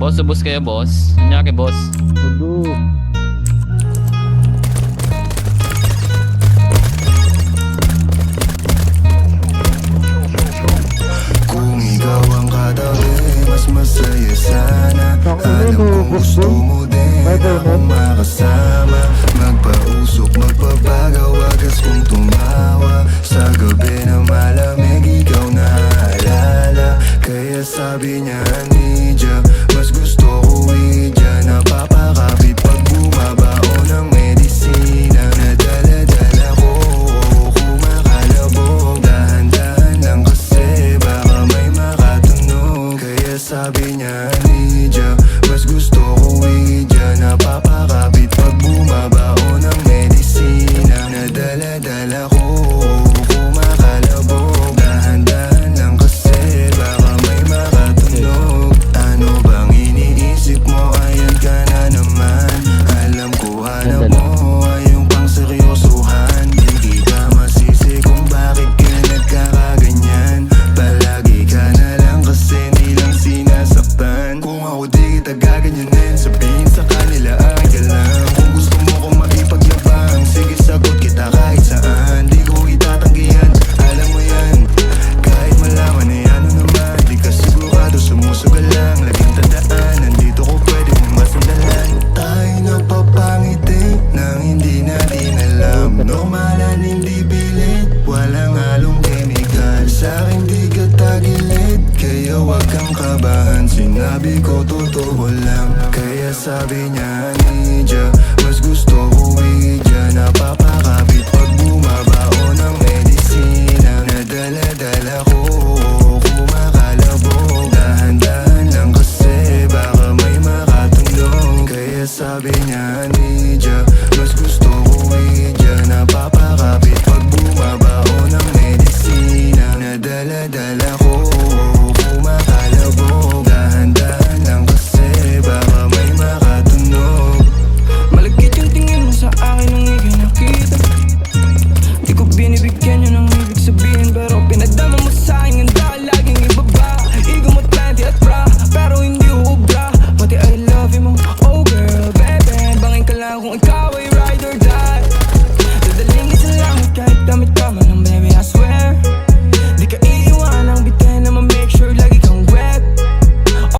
Boss, ubos kayo, boss. Kunyaki, boss. Udo. Kung ikaw ang katabi, mas masaya sana. Alam kong gusto mo din akong makasama. Magpausok, magpabaga, wagas kong tumawa. Sa gabi na malamig, ikaw naalala. Kaya sabi niya, Nidya, mas gusto ko idya. Napapakapit pag bumabao ng medisina. Nadala-dala ko, kumakalabog. Dahan-dahan lang kasi baka may makatunog. Kaya sabi niya, Nidya, mas gusto ko idya. Napapakapit pag bumabao ng medisina. Nadala-dala ko, kumakalabog. Dahan-dahan lang kasi baka may makatunog. Ano bang iniisip mo? Ayan ka na naman. Alam ko hanap mo ay yung pang seryosohan. Di kita masisi kung bakit ka nagkakaganyan. Palagi ka na lang kasi nilang sinasaktan. Kung ako di kita gaganyanin, sabihin sa kanila ay ka lang. Kung gusto mo kong makipaglabang, sige sagot kita kahit saan. Di ko itatanggihan, alam mo yan. Kahit malaman ay ano naman, di ka sigurado, sumusugal lang. Laging tandaan, nandito ko pwede mong masandalan. Tayo napapangiti nang hindi natin alam. Normalan, hindi pilit, walang halong chemical. Sa'kin di ka tagilid, kaya wag kang kabahan. Sinabi ko totoo lang, kaya sabi niya, Nidya, mas gusto ko idya. Napapakapit